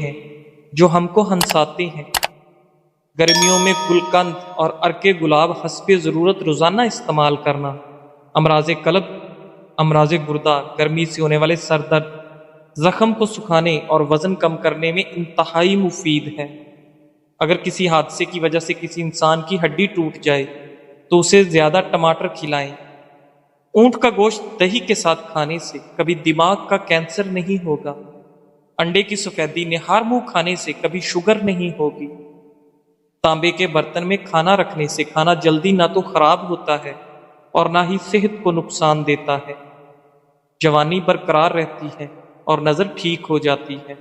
ہیں جو ہم کو ہنساتے ہیں۔ گرمیوں میں گلقند اور عرق گلاب حسب ضرورت روزانہ استعمال کرنا امراض قلب، امراض گردہ، گرمی سے ہونے والے سر درد، زخم کو سکھانے اور وزن کم کرنے میں انتہائی مفید ہے۔ اگر کسی حادثے کی وجہ سے کسی انسان کی ہڈی ٹوٹ جائے تو اسے زیادہ ٹماٹر کھلائیں۔ اونٹ کا گوشت دہی کے ساتھ کھانے سے کبھی دماغ کا کینسر نہیں ہوگا۔ انڈے کی سفیدی نہار منہ کھانے سے کبھی شوگر نہیں ہوگی۔ تانبے کے برتن میں کھانا رکھنے سے کھانا جلدی نہ تو خراب ہوتا ہے اور نہ ہی صحت کو نقصان دیتا ہے۔ جوانی برقرار رہتی ہے اور نظر ٹھیک ہو جاتی ہے۔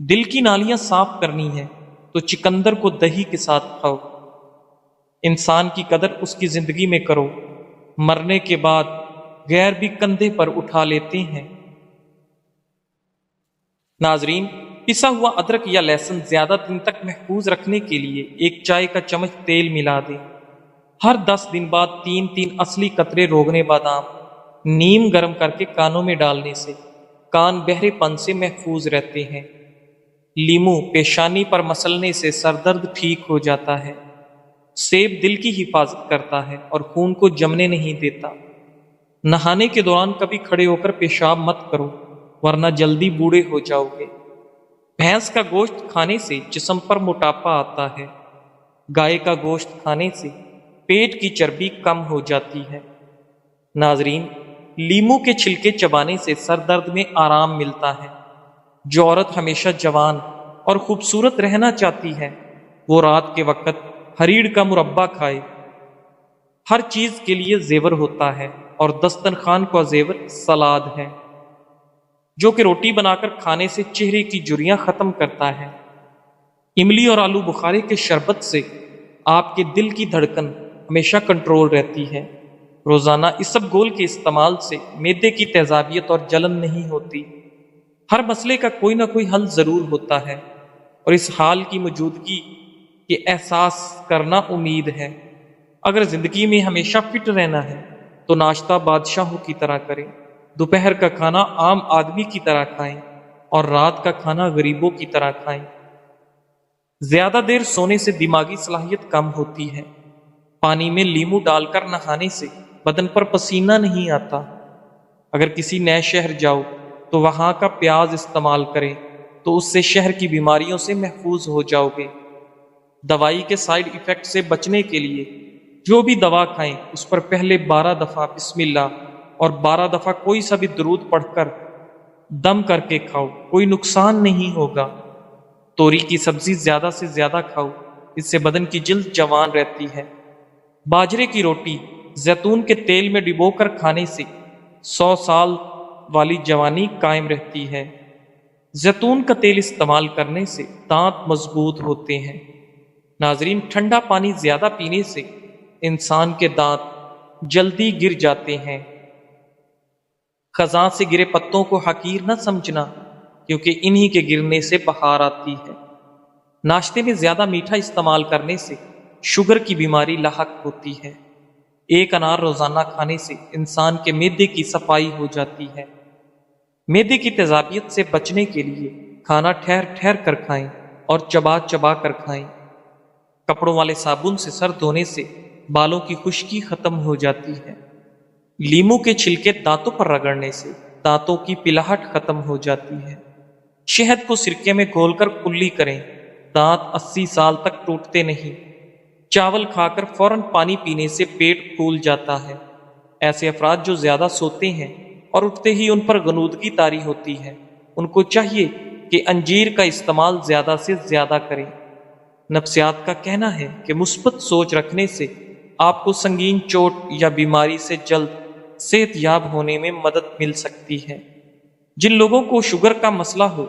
دل کی نالیاں صاف کرنی ہے تو چکندر کو دہی کے ساتھ کھاؤ۔ انسان کی قدر اس کی زندگی میں کرو، مرنے کے بعد غیر بھی کندھے پر اٹھا لیتے ہیں۔ ناظرین، پسا ہوا ادرک یا لہسن زیادہ دن تک محفوظ رکھنے کے لیے ایک چائے کا چمچ تیل ملا دیں۔ ہر 10 دن بعد 3 اصلی قطرے روغن بادام نیم گرم کر کے کانوں میں ڈالنے سے کان بہرے پن سے محفوظ رہتے ہیں۔ لیمو پیشانی پر مسلنے سے سر درد ٹھیک ہو جاتا ہے۔ سیب دل کی حفاظت کرتا ہے اور خون کو جمنے نہیں دیتا۔ نہانے کے دوران کبھی کھڑے ہو کر پیشاب مت کرو ورنہ جلدی بوڑھے ہو جاؤ گے۔ بھینس کا گوشت کھانے سے جسم پر موٹاپا آتا ہے۔ گائے کا گوشت کھانے سے پیٹ کی چربی کم ہو جاتی ہے۔ ناظرین، لیمو کے چھلکے چبانے سے سر درد میں آرام ملتا ہے۔ جو عورت ہمیشہ جوان اور خوبصورت رہنا چاہتی ہے وہ رات کے وقت ہریڑ کا مربع کھائے۔ ہر چیز کے لیے زیور ہوتا ہے اور دسترخوان کا زیور سلاد ہے، جو کہ روٹی بنا کر کھانے سے چہرے کی جھریاں ختم کرتا ہے۔ املی اور آلو بخارے کے شربت سے آپ کے دل کی دھڑکن ہمیشہ کنٹرول رہتی ہے۔ روزانہ اسب گول کے استعمال سے معدے کی تیزابیت اور جلن نہیں ہوتی۔ ہر مسئلے کا کوئی نہ کوئی حل ضرور ہوتا ہے اور اس حال کی موجودگی کے احساس کرنا امید ہے۔ اگر زندگی میں ہمیشہ فٹ رہنا ہے تو ناشتہ بادشاہوں کی طرح کریں، دوپہر کا کھانا عام آدمی کی طرح کھائیں اور رات کا کھانا غریبوں کی طرح کھائیں۔ زیادہ دیر سونے سے دماغی صلاحیت کم ہوتی ہے۔ پانی میں لیمو ڈال کر نہانے سے بدن پر پسینہ نہیں آتا۔ اگر کسی نئے شہر جاؤ تو وہاں کا پیاز استعمال کریں تو اس سے شہر کی بیماریوں سے محفوظ ہو جاؤ گے۔ دوائی کے سائیڈ ایفیکٹ سے بچنے کے لیے جو بھی دوا کھائیں اس پر پہلے 12 دفعہ بسم اللہ اور 12 دفعہ کوئی سا بھی درود پڑھ کر دم کر کے کھاؤ، کوئی نقصان نہیں ہوگا۔ توری کی سبزی زیادہ سے زیادہ کھاؤ، اس سے بدن کی جلد جوان رہتی ہے۔ باجرے کی روٹی زیتون کے تیل میں ڈبو کر کھانے سے 100 سال والی جوانی قائم رہتی ہے۔ زیتون کا تیل استعمال کرنے سے دانت مضبوط ہوتے ہیں۔ ناظرین، ٹھنڈا پانی زیادہ پینے سے انسان کے دانت جلدی گر جاتے ہیں۔ خزاں سے گرے پتوں کو حقیر نہ سمجھنا، کیونکہ انہی کے گرنے سے بہار آتی ہے۔ ناشتے میں زیادہ میٹھا استعمال کرنے سے شوگر کی بیماری لاحق ہوتی ہے۔ ایک انار روزانہ کھانے سے انسان کے معدے کی صفائی ہو جاتی ہے۔ معدے کی تیزابیت سے بچنے کے لیے کھانا ٹھہر ٹھہر کر کھائیں اور چبا چبا کر کھائیں۔ کپڑوں والے صابن سے سر دھونے سے بالوں کی خشکی ختم ہو جاتی ہے۔ لیمو کے چھلکے دانتوں پر رگڑنے سے دانتوں کی پلاہٹ ختم ہو جاتی ہے۔ شہد کو سرکے میں گھول کر کلی کریں، دانت 80 سال تک ٹوٹتے نہیں۔ چاول کھا کر فوراً پانی پینے سے پیٹ پھول جاتا ہے۔ ایسے افراد جو زیادہ سوتے ہیں اور اٹھتے ہی ان پر غنودگی طاری ہوتی ہے، ان کو چاہیے کہ انجیر کا استعمال زیادہ سے زیادہ کریں۔ نفسیات کا کہنا ہے کہ مثبت سوچ رکھنے سے آپ کو سنگین چوٹ یا بیماری سے جلد صحت یاب ہونے میں مدد مل سکتی ہے۔ جن لوگوں کو شوگر کا مسئلہ ہو،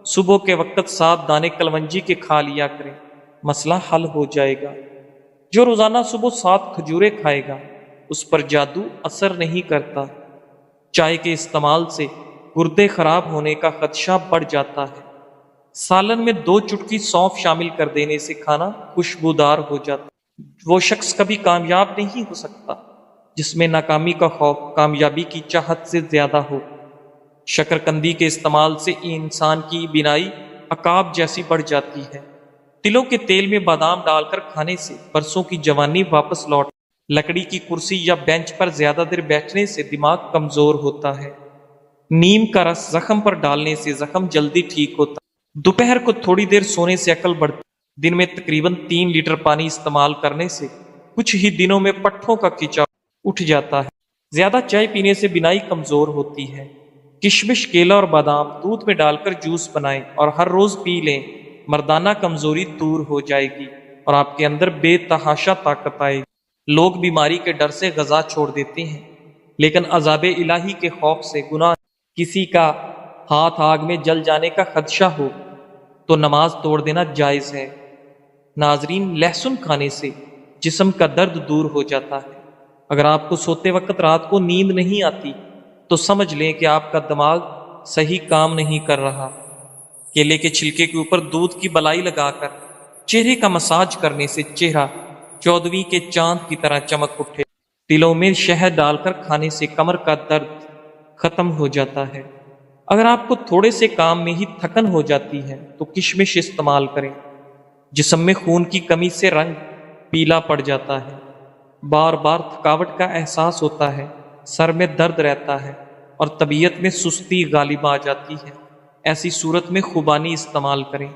صبح کے وقت 7 دانے کلونجی کے کھا لیا کریں، مسئلہ حل ہو جائے گا۔ جو روزانہ صبح 7 کھجوریں کھائے گا اس پر جادو اثر نہیں کرتا۔ چائے کے استعمال سے گردے خراب ہونے کا خدشہ بڑھ جاتا ہے۔ سالن میں 2 چٹکی سونف شامل کر دینے سے کھانا خوشبودار ہو جاتا ہے۔ وہ شخص کبھی کامیاب نہیں ہو سکتا جس میں ناکامی کا خوف کامیابی کی چاہت سے زیادہ ہو۔ شکرکندی کے استعمال سے انسان کی بینائی عقاب جیسی بڑھ جاتی ہے۔ تلوں کے تیل میں بادام ڈال کر کھانے سے برسوں کی جوانی واپس لوٹ۔ لکڑی کی کرسی یا بینچ پر زیادہ دیر بیٹھنے سے دماغ کمزور ہوتا ہے۔ نیم کا رس زخم پر ڈالنے سے زخم جلدی ٹھیک ہوتا ہے۔ دوپہر کو تھوڑی دیر سونے سے عقل بڑھتی۔ دن میں تقریباً 3 لیٹر پانی استعمال کرنے سے کچھ ہی دنوں میں پٹھوں کا کھچاؤ اٹھ جاتا ہے۔ زیادہ چائے پینے سے بینائی کمزور ہوتی ہے۔ کشمش، کیلا اور بادام دودھ میں ڈال کر جوس بنائیں اور ہر روز پی لیں۔ مردانہ کمزوری دور ہو جائے گی اور آپ کے اندر بے تحاشا طاقت آئے گی۔ لوگ بیماری کے ڈر سے غذا چھوڑ دیتے ہیں، لیکن عذاب الہی کے خوف سے گناہ، کسی کا ہاتھ آگ میں جل جانے کا خدشہ ہو تو نماز توڑ دینا جائز ہے۔ ناظرین، لہسن کھانے سے جسم کا درد دور ہو جاتا ہے۔ اگر آپ کو سوتے وقت رات کو نیند نہیں آتی تو سمجھ لیں کہ آپ کا دماغ صحیح کام نہیں کر رہا۔ کیلے کے چھلکے کے اوپر دودھ کی بلائی لگا کر چہرے کا مساج کرنے سے چہرہ 14ویں کے چاند کی طرح چمک اٹھے۔ تلوں میں شہد ڈال کر کھانے سے کمر کا درد ختم ہو جاتا ہے۔ اگر آپ کو تھوڑے سے کام میں ہی تھکن ہو جاتی ہے تو کشمش استعمال کریں۔ جسم میں خون کی کمی سے رنگ پیلا پڑ جاتا ہے، بار بار تھکاوٹ کا احساس ہوتا ہے، سر میں درد رہتا ہے اور طبیعت میں سستی غالب آ جاتی ہے۔ ایسی صورت میں خوبانی استعمال کریں۔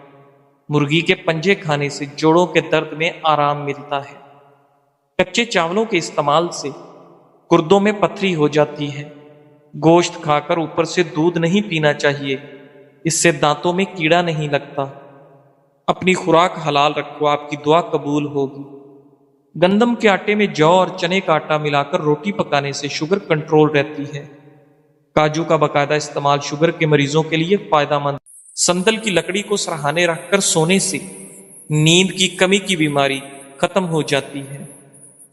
مرغی کے پنجے کھانے سے جوڑوں کے درد میں آرام ملتا ہے۔ کچے چاولوں کے استعمال سے گردوں میں پتھری ہو جاتی ہے۔ گوشت کھا کر اوپر سے دودھ نہیں پینا چاہیے، اس سے دانتوں میں کیڑا نہیں لگتا۔ اپنی خوراک حلال رکھو، آپ کی دعا قبول ہوگی۔ گندم کے آٹے میں جو اور چنے کا آٹا ملا کر روٹی پکانے سے شوگر کنٹرول رہتی ہے۔ کاجو کا باقاعدہ استعمال شوگر کے مریضوں کے لیے فائدہ مند۔ سندل کی لکڑی کو سرہانے رکھ کر سونے سے نیند کی کمی کی بیماری ختم ہو جاتی ہے۔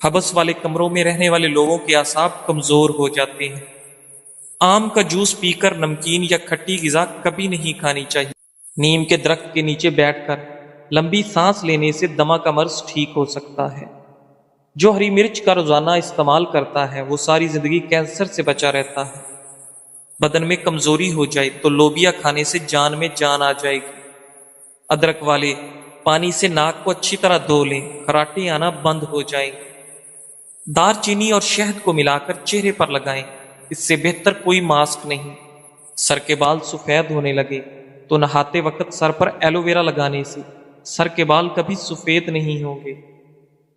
حبس والے کمروں میں رہنے والے لوگوں کے اعصاب کمزور ہو جاتے ہیں۔ آم کا جوس پی کر نمکین یا کھٹی غذا کبھی نہیں کھانی چاہیے۔ نیم کے درخت کے نیچے بیٹھ کر لمبی سانس لینے سے دمہ کا مرض ٹھیک ہو سکتا ہے۔ جو ہری مرچ کا روزانہ استعمال کرتا ہے وہ ساری زندگی کینسر سے بچا رہتا ہے۔ بدن میں کمزوری ہو جائے تو لوبیا کھانے سے جان میں جان آ جائے گی۔ ادرک والے پانی سے ناک کو اچھی طرح دھو لیں، خراٹے آنا بند ہو جائیں گے۔ دار چینی اور شہد کو ملا کر چہرے پر لگائیں، اس سے بہتر کوئی ماسک نہیں۔ سر کے بال سفید ہونے لگے تو نہاتے وقت سر پر ایلو ویرا لگانے سے سر کے بال کبھی سفید نہیں ہوں گے۔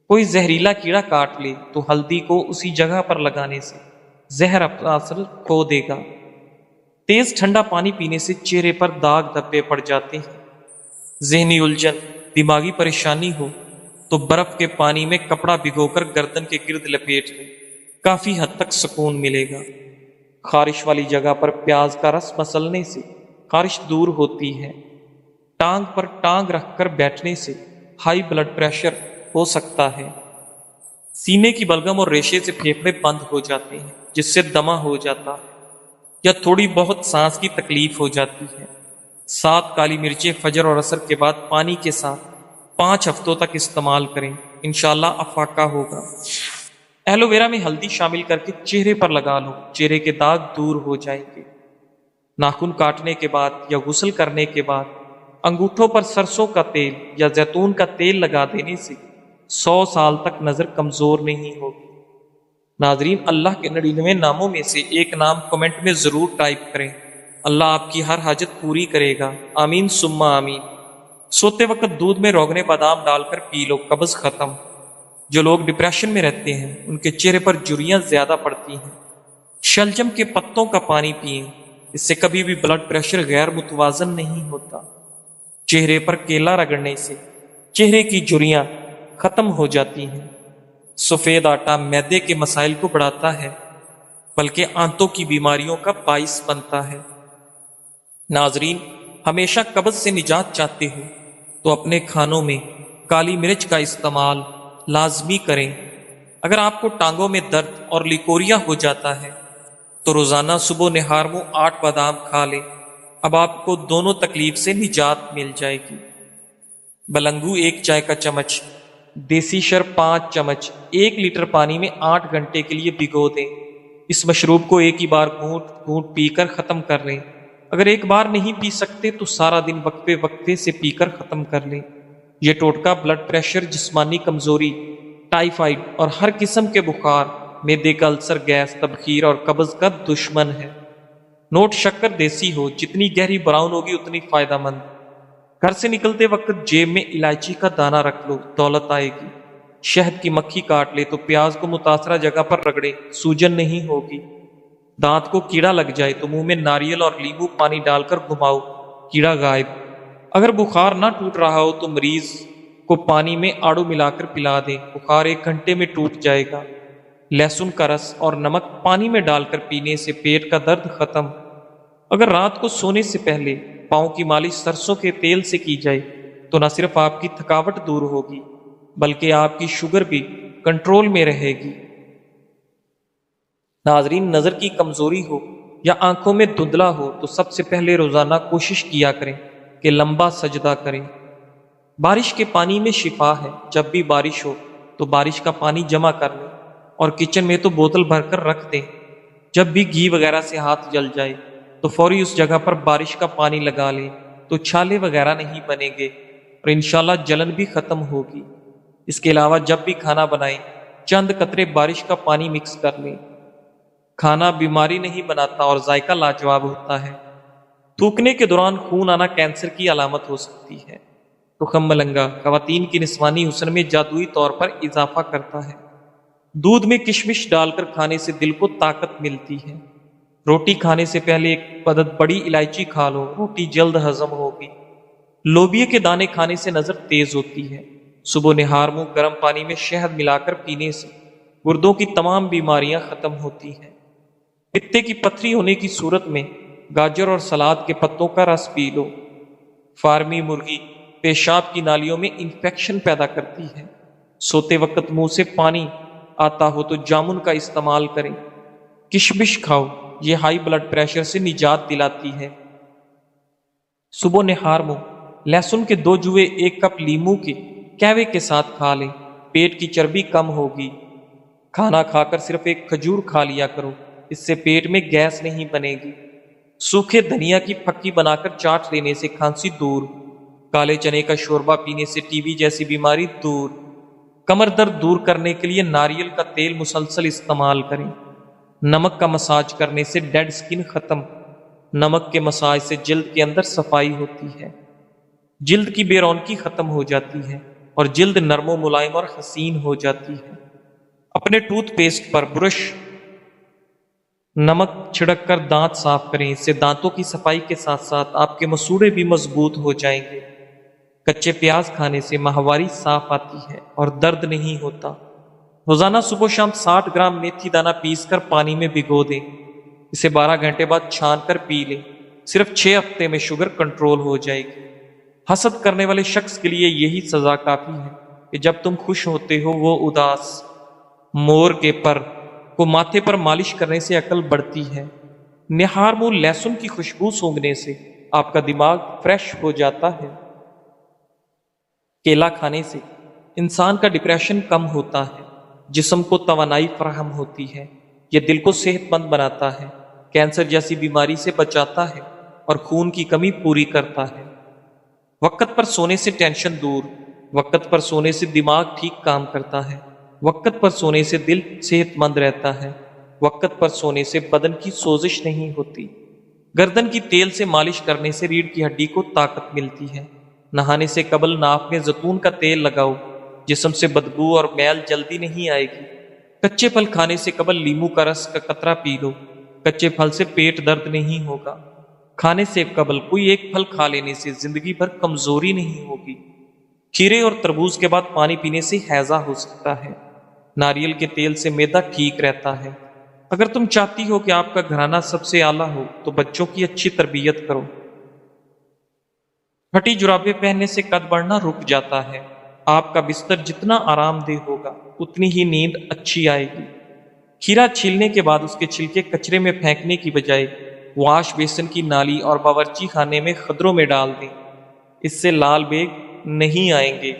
کوئی زہریلا کیڑا کاٹ لے تو ہلدی کو اسی جگہ پر لگانے سے زہر اپنا اثر کھو دے گا۔ تیز ٹھنڈا پانی پینے سے چہرے پر داغ دھبے پڑ جاتے ہیں۔ ذہنی الجھن، دماغی پریشانی ہو تو برف کے پانی میں کپڑا بھگو کر گردن کے گرد لپیٹ لیں، کافی حد تک سکون ملے گا۔ خارش والی جگہ پر پیاز کا رس مسلنے سے خارش دور ہوتی ہے۔ ٹانگ پر ٹانگ رکھ کر بیٹھنے سے ہائی بلڈ پریشر ہو سکتا ہے۔ سینے کی بلغم اور ریشے سے پھیپھڑے بند ہو جاتے ہیں، جس سے دمہ ہو جاتا ہے یا تھوڑی بہت سانس کی تکلیف ہو جاتی ہے۔ 7 کالی مرچیں فجر اور عصر کے بعد پانی کے ساتھ 5 ہفتوں تک استعمال کریں، انشاءاللہ افاقہ ہوگا۔ ایلو ویرا میں ہلدی شامل کر کے چہرے پر لگا لو، چہرے کے داغ دور ہو جائیں گے۔ ناخن کاٹنے کے بعد یا غسل کرنے کے بعد انگوٹھوں پر سرسوں کا تیل یا زیتون کا تیل لگا دینے سے 100 سال تک نظر کمزور نہیں ہوگی۔ ناظرین، اللہ کے 99 ناموں میں سے ایک نام کمنٹ میں ضرور ٹائپ کریں، اللہ آپ کی ہر حاجت پوری کرے گا، آمین ثم آمین۔ سوتے وقت دودھ میں روغن بادام ڈال کر پی لو، قبض ختم۔ جو لوگ ڈپریشن میں رہتے ہیں ان کے چہرے پر جھریاں زیادہ پڑتی ہیں۔ شلجم کے پتوں کا پانی پئیں، اس سے کبھی بھی بلڈ پریشر غیر متوازن نہیں ہوتا۔ چہرے پر کیلا رگڑنے سے چہرے کی جھریاں ختم ہو جاتی ہیں۔ سفید آٹا معدے کے مسائل کو بڑھاتا ہے، بلکہ آنتوں کی بیماریوں کا باعث بنتا ہے۔ ناظرین، ہمیشہ قبض سے نجات چاہتے ہو تو اپنے کھانوں میں کالی مرچ کا استعمال لازمی کریں۔ اگر آپ کو ٹانگوں میں درد اور لیکوریا ہو جاتا ہے تو روزانہ صبح نہار منہ 8 بادام کھا لیں، اب آپ کو دونوں تکلیف سے نجات مل جائے گی۔ بلنگو 1 چائے کا چمچ، دیسی شرب 5 چمچ 1 لیٹر پانی میں 8 گھنٹے کے لیے بھگو دیں۔ اس مشروب کو ایک ہی بار گھونٹ گھونٹ پی کر ختم کر لیں۔ اگر ایک بار نہیں پی سکتے تو سارا دن وقفے وقفے سے پی کر ختم کر لیں۔ یہ ٹوٹکا بلڈ پریشر، جسمانی کمزوری، ٹائیفائڈ اور ہر قسم کے بخار، معدے کا السر، گیس، تبخیر اور قبض کا دشمن ہے۔ نوٹ شکر دیسی ہو، جتنی گہری براؤن ہوگی اتنی فائدہ مند۔ گھر سے نکلتے وقت جیب میں الائچی کا دانہ رکھ لو، دولت آئے گی۔ شہد کی مکھی کاٹ لے تو پیاز کو متاثرہ جگہ پر رگڑے، سوجن نہیں ہوگی۔ دانت کو کیڑا لگ جائے تو منہ میں ناریل اور لیمو پانی ڈال کر گھماؤ، کیڑا غائب۔ اگر بخار نہ ٹوٹ رہا ہو تو مریض کو پانی میں آڑو ملا کر پلا دیں، بخار 1 گھنٹے میں ٹوٹ جائے گا۔ لہسن کا رس اور نمک پانی میں ڈال کر پینے سے پیٹ کا درد ختم۔ اگر رات کو سونے سے پہلے پاؤں کی مالش سرسوں کے تیل سے کی جائے تو نہ صرف آپ کی تھکاوٹ دور ہوگی بلکہ آپ کی شوگر بھی کنٹرول میں رہے گی۔ ناظرین، نظر کی کمزوری ہو یا آنکھوں میں دھندلا ہو تو سب سے پہلے روزانہ کوشش کیا کریں کہ لمبا سجدہ کریں۔ بارش کے پانی میں شفا ہے۔ جب بھی بارش ہو تو بارش کا پانی جمع کر لیں اور کچن میں تو بوتل بھر کر رکھ دیں۔ جب بھی گھی وغیرہ سے ہاتھ جل جائے تو فوری اس جگہ پر بارش کا پانی لگا لیں تو چھالے وغیرہ نہیں بنیں گے اور انشاءاللہ جلن بھی ختم ہوگی۔ اس کے علاوہ جب بھی کھانا بنائیں چند قطرے بارش کا پانی مکس کر لیں۔ کھانا بیماری نہیں بناتا اور ذائقہ لاجواب ہوتا ہے۔ تھوکنے کے دوران خون آنا کینسر کی علامت ہو سکتی ہے۔ تخم ملنگا خواتین کی نسوانی حسن میں جادوئی طور پر اضافہ کرتا ہے۔ دودھ میں کشمش ڈال کر کھانے سے دل کو طاقت ملتی ہے۔ روٹی کھانے سے پہلے 1 عدد بڑی الائچی کھا لو، روٹی جلد ہضم ہوگی۔ لوبیا کے دانے کھانے سے نظر تیز ہوتی ہے۔ صبح نہار منہ گرم پانی میں شہد ملا کر پینے سے گردوں کی تمام بیماریاں ختم ہوتی ہیں۔ پتے کی پتھری ہونے کی صورت میں گاجر اور سلاد کے پتوں کا رس پی لو۔ فارمی مرغی پیشاب کی نالیوں میں انفیکشن پیدا کرتی ہے۔ سوتے وقت منہ سے پانی آتا ہو تو جامن کا استعمال کریں۔ کشمش کھاؤ، یہ ہائی بلڈ پریشر سے نجات دلاتی ہے۔ صبح نہار منہ لہسن کے 2 جوے 1 کپ لیمو کے قہوے کے ساتھ کھا لیں، پیٹ کی چربی کم ہوگی۔ کھانا کھا کر صرف 1 کھجور کھا لیا کرو، اس سے پیٹ میں گیس نہیں بنے گی۔ سوکھے دھنیا کی پھکی بنا کر چاٹ لینے سے کھانسی دور۔ کالے چنے کا شوربہ پینے سے ٹی بی جیسی بیماری دور۔ کمر درد دور کرنے کے لیے ناریل کا تیل مسلسل استعمال کریں۔ نمک کا مساج کرنے سے ڈیڈ سکن ختم۔ نمک کے مساج سے جلد کے اندر صفائی ہوتی ہے، جلد کی بے رونقی ختم ہو جاتی ہے اور جلد نرم و ملائم اور حسین ہو جاتی ہے۔ اپنے ٹوتھ پیسٹ پر برش نمک چھڑک کر دانت صاف کریں، اس سے دانتوں کی صفائی کے ساتھ ساتھ آپ کے مسوڑے بھی مضبوط ہو جائیں گے۔ کچے پیاز کھانے سے ماہواری صاف آتی ہے اور درد نہیں ہوتا۔ روزانہ صبح و شام 60 گرام میتھی دانہ پیس کر پانی میں بھگو دیں، اسے 12 گھنٹے بعد چھان کر پی لیں۔ صرف 6 ہفتے میں شوگر کنٹرول ہو جائے گی۔ حسد کرنے والے شخص کے لیے یہی سزا کافی ہے کہ جب تم خوش ہوتے ہو وہ اداس۔ مور کے پر کو ماتھے پر مالش کرنے سے عقل بڑھتی ہے۔ نہار منہ لہسن کی خوشبو سونگھنے سے آپ کا دماغ فریش ہو جاتا ہے۔ کیلا کھانے سے انسان کا ڈپریشن کم ہوتا ہے، جسم کو توانائی فراہم ہوتی ہے، یہ دل کو صحت مند بناتا ہے، کینسر جیسی بیماری سے بچاتا ہے اور خون کی کمی پوری کرتا ہے۔ وقت پر سونے سے ٹینشن دور، وقت پر سونے سے دماغ ٹھیک کام کرتا ہے، وقت پر سونے سے دل صحت مند رہتا ہے، وقت پر سونے سے بدن کی سوزش نہیں ہوتی۔ گردن کی تیل سے مالش کرنے سے ریڑھ کی ہڈی کو طاقت ملتی ہے۔ نہانے سے قبل ناک میں زیتون کا تیل لگاؤ، جسم سے بدبو اور میل جلدی نہیں آئے گی۔ کچے پھل کھانے سے قبل لیمو کا رس کا قطرہ پی لو، کچے پھل سے پیٹ درد نہیں ہوگا۔ کھانے سے قبل کوئی 1 پھل کھا لینے سے زندگی بھر کمزوری نہیں ہوگی۔ کھیرے اور تربوز کے بعد پانی پینے سے ہیضہ ہو سکتا ہے۔ ناریل کے تیل سے معدہ ٹھیک رہتا ہے۔ اگر تم چاہتی ہو کہ آپ کا گھرانہ سب سے اعلیٰ ہو تو بچوں کی اچھی تربیت کرو۔ پھٹی جرابیں پہننے سے قد بڑھنا رک جاتا ہے۔ آپ کا بستر جتنا آرام دہ ہوگا اتنی ہی نیند اچھی آئے گی۔ کھیرا چھیلنے کے بعد اس کے چھلکے کچرے میں پھینکنے کی بجائے واش بیسن کی نالی اور باورچی خانے میں خدروں میں ڈال دیں، اس سے لال بیگ نہیں آئیں گے۔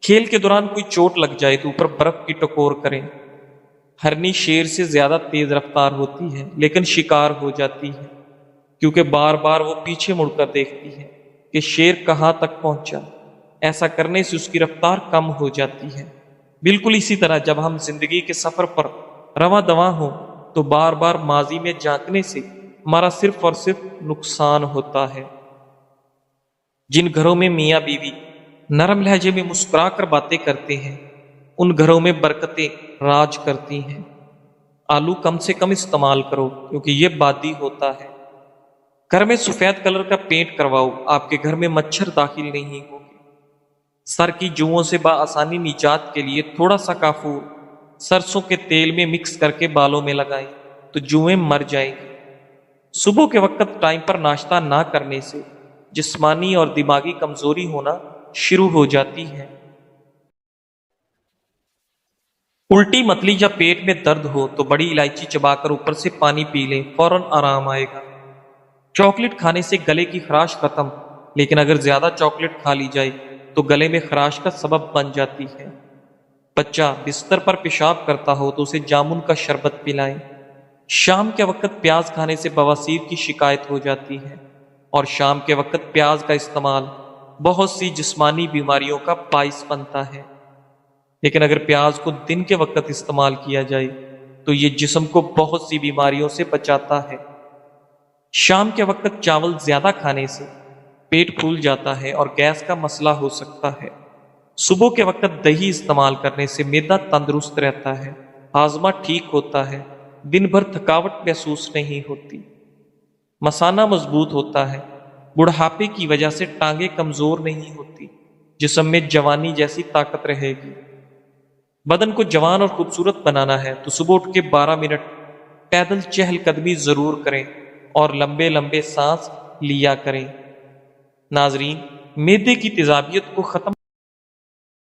کھیل کے دوران کوئی چوٹ لگ جائے تو اوپر برف کی ٹکور کریں۔ ہرنی شیر سے زیادہ تیز رفتار ہوتی ہے لیکن شکار ہو جاتی ہے۔ کیونکہ بار بار وہ پیچھے مڑ کر دیکھتی ہے کہ شیر کہاں تک پہنچا۔ ایسا کرنے سے اس کی رفتار کم ہو جاتی ہے۔ بالکل اسی طرح جب ہم زندگی کے سفر پر رواں دواں ہوں تو بار بار ماضی میں جھانکنے سے ہمارا صرف اور صرف نقصان ہوتا ہے۔ جن گھروں میں میاں بیوی نرم لہجے میں مسکرا کر باتیں کرتے ہیں ان گھروں میں برکتیں راج کرتی ہیں۔ آلو کم سے کم استعمال کرو کیونکہ یہ بادی ہوتا ہے۔ گھر میں سفید کلر کا پینٹ کرواؤ، آپ کے گھر میں مچھر داخل نہیں ہوگے۔ سر کی جوؤں سے بآسانی نجات کے لیے تھوڑا سا کافور سرسوں کے تیل میں مکس کر کے بالوں میں لگائیں تو جوئیں مر جائیں گی۔ صبح کے وقت ٹائم پر ناشتہ نہ کرنے سے جسمانی اور دماغی کمزوری ہونا شروع ہو جاتی ہے۔ الٹی متلی یا پیٹ میں درد ہو تو بڑی الائچی چبا کر اوپر سے پانی پی لیں، فوراً آرام آئے گا۔ چاکلیٹ کھانے سے گلے کی خراش ختم، لیکن اگر زیادہ چاکلیٹ کھا لی جائے تو گلے میں خراش کا سبب بن جاتی ہے۔ بچہ بستر پر پیشاب کرتا ہو تو اسے جامن کا شربت پلائیں۔ شام کے وقت پیاز کھانے سے بواسیر کی شکایت ہو جاتی ہے، اور شام کے وقت پیاز کا استعمال بہت سی جسمانی بیماریوں کا باعث بنتا ہے۔ لیکن اگر پیاز کو دن کے وقت استعمال کیا جائے تو یہ جسم کو بہت سی بیماریوں سے بچاتا ہے۔ شام کے وقت چاول زیادہ کھانے سے پیٹ پھول جاتا ہے اور گیس کا مسئلہ ہو سکتا ہے۔ صبح کے وقت دہی استعمال کرنے سے معدہ تندرست رہتا ہے، ہاضمہ ٹھیک ہوتا ہے، دن بھر تھکاوٹ محسوس نہیں ہوتی، مثانہ مضبوط ہوتا ہے، بڑھاپے کی وجہ سے ٹانگیں کمزور نہیں ہوتی، جسم میں جوانی جیسی طاقت رہے گی۔ بدن کو جوان اور خوبصورت بنانا ہے تو صبح اٹھ کے 12 منٹ پیدل چہل قدمی ضرور کریں اور لمبے لمبے سانس لیا کریں۔ ناظرین، معدے کی تیزابیت کو ختم